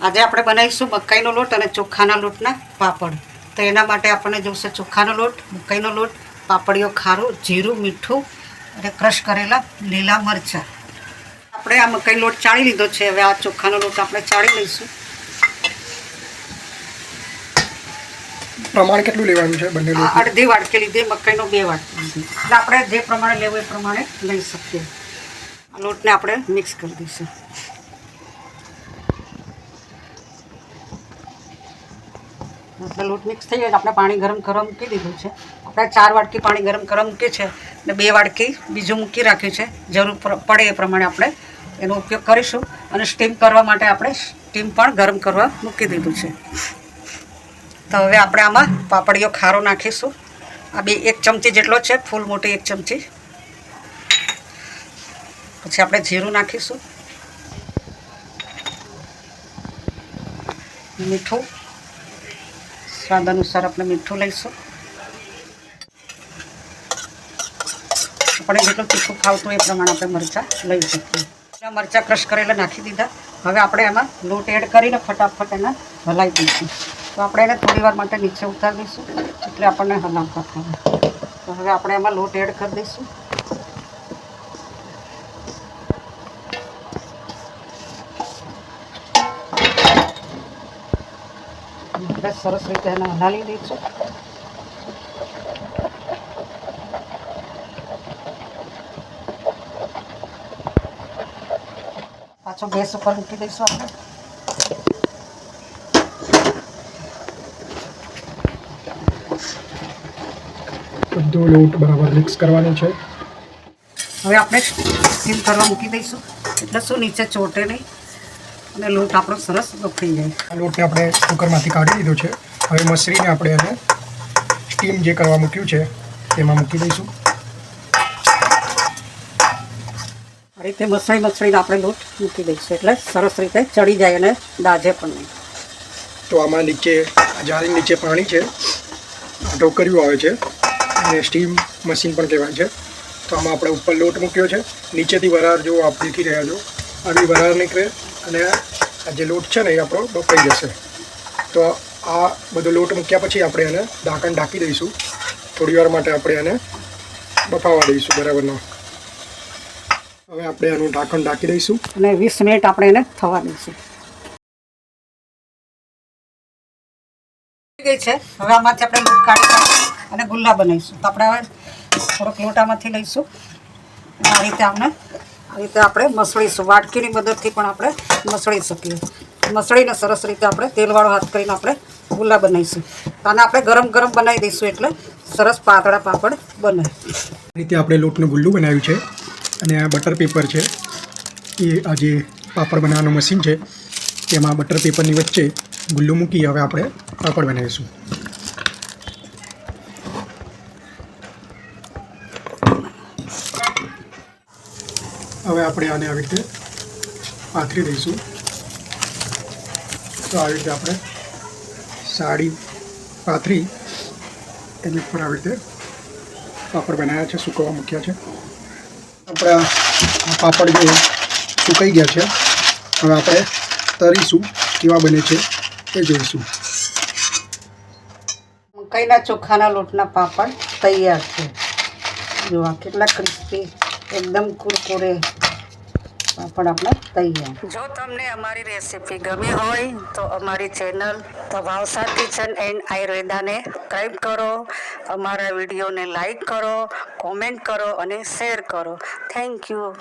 આજે આપણે બનાવીશું મકાઈનો લોટ અને ચોખાના લોટના પાપડ. તો એના માટે આપણને જોઈશે ચોખાનો લોટ, મકાઈનો લોટ, પાપડીઓ, ખારું, જીરું, મીઠું અને ક્રશ કરેલા લીલા મરચાં. આપણે આ મકાઈ લોટ ચાળી લીધો છે. હવે આ ચોખાનો લોટ આપણે ચાળી લઈશું. પ્રમાણ કેટલું લેવાનું છે? બંને લોટ અડધી વાટકી લીધી, મકાઈનો 2 વાટકી લીધી. એટલે આપણે જે પ્રમાણે લેવું એ પ્રમાણે લઈ શકીએ. આ લોટને આપણે મિક્સ કરી દઈશું. એટલે લોટ મિક્સ થઈ જાય આપણે પાણી ગરમ કરવા મૂકી દીધું છે. આપણે 4 વાટકી પાણી ગરમ કરવા મૂકી છે અને 2 વાટકી બીજું મૂકી રાખ્યું છે. જરૂર પડે એ પ્રમાણે આપણે એનો ઉપયોગ કરીશું. અને સ્ટીમ કરવા માટે આપણે સ્ટીમ પણ ગરમ કરવા મૂકી દીધું છે. તો હવે આપણે આમાં પાપડીઓ ખારો નાખીશું. આ 1 ચમચી જેટલો છે, ફૂલ મોટી 1 ચમચી. પછી આપણે જીરું નાખીશું, મીઠું, સ્વાદ અનુસાર આપણે મીઠું લઈશું. આપણે જેટલું તીખું ખાવતું એ પ્રમાણે આપણે મરચાં લઈ શકીએ. મરચાં ક્રશ કરેલા નાખી દીધા. હવે આપણે એમાં લોટ એડ કરીને ફટાફટ એને હલાવી દઈશું. તો આપણે એને થોડી વાર માટે નીચે ઉતારી દઈશું એટલે આપણને હલાવતા થાય. તો હવે આપણે એમાં લોટ એડ કરી દઈશું. આપણે સરસ રીતે એને હલાવી દઈશું. પાછો ગેસ ઉપર મૂકી દઈશું આપણે. બધો લોટ બરાબર મિક્સ કરવાનો છે. હવે આપણે સ્ટીમ કરવા મૂકી દઈશું એટલે શું નીચે ચોટે નહીં અને લોટ આપણો સરસ બફાઈ જાય. આ લોટને આપણે કુકરમાંથી કાઢી લીધો છે. હવે મસળીને આપણે એને સ્ટીમ જે કરવા મૂક્યું છે તેમાં મૂકી દઈશું. આ રીતે મસળીને આપણે લોટ મૂકી દઈશું એટલે સરસ રીતે ચડી જાય અને દાજે પણ નહીં. તો આમાં નીચે જાળી નીચે પાણી છે, ઢોકરિયું આવે છે અને સ્ટીમ મશીન પણ કહેવાય છે. તો આમાં આપણે ઉપર લોટ મૂક્યો છે. નીચેથી વરાળ જો આપ દેખી રહ્યા છો, આવી વરાળ નીકળે અને આ જે લોટ છે ને એ આપણો બફાઈ જશે. તો આ બધો લોટ મૂક્યા પછી આપણે એને ઢાંકણ ઢાંકી દઈશું. થોડી વાર માટે આપણે એને બફાવા દઈશું બરાબરનો. હવે આપણે આનું ઢાંકણ ઢાંકી દઈશું અને 20 મિનિટ આપણે એને થવા દઈશું. ગઈ છે. હવે આમાંથી આપણે લોટ કાઢી અને ગુલ્લા બનાવીશું. તો આપણે હવે થોડોક લોટ આમાંથી લઈશું. આ રીતે આપણે મસળીશું. વાટકીની મદદથી પણ આપણે મસળી શકીએ. મસળીને સરસ રીતે આપણે તેલવાળો હાથ કરીને આપણે ગુલ્લા બનાવીશું. આને આપણે ગરમ ગરમ બનાવી દઈશું એટલે સરસ પાતળા પાપડ બને. આ રીતે આપણે લોટનું ગુલ્લું બનાવ્યું છે. અને આ બટર પેપર છે એ આ જે પાપડ બનાવવાનું મશીન છે તેમાં બટર પેપરની વચ્ચે ગુલ્લું મૂકી હવે આપણે પાપડ બનાવીશું. હવે આપણે આને આવી રીતે પાથરી દઈશું. તો આવી રીતે આપણે સાડી પાથરી એની ઉપર આવી રીતે પાપડ બનાવ્યા છે, સૂકવવા મૂક્યા છે. આપણા પાપડ જે સુકાઈ ગયા છે હવે આપણે તરીશું, કેવા બને છે એ જોઈશું. મકાઈના ચોખાના લોટના પાપડ તૈયાર છે. જોવા કેટલા ક્રિસ્પી, એકદમ કુરકુરે પાપડ આપણા તૈયાર. જો તમને અમારી રેસીપી ગમી હોય તો અમારી channel the Bhavsar kitchen and આયુર્વેદાને સબસ્ક્રાઈબ કરો, અમારા વિડીયોને લાઈક કરો, કોમેન્ટ કરો અને શેર કરો. Thank you.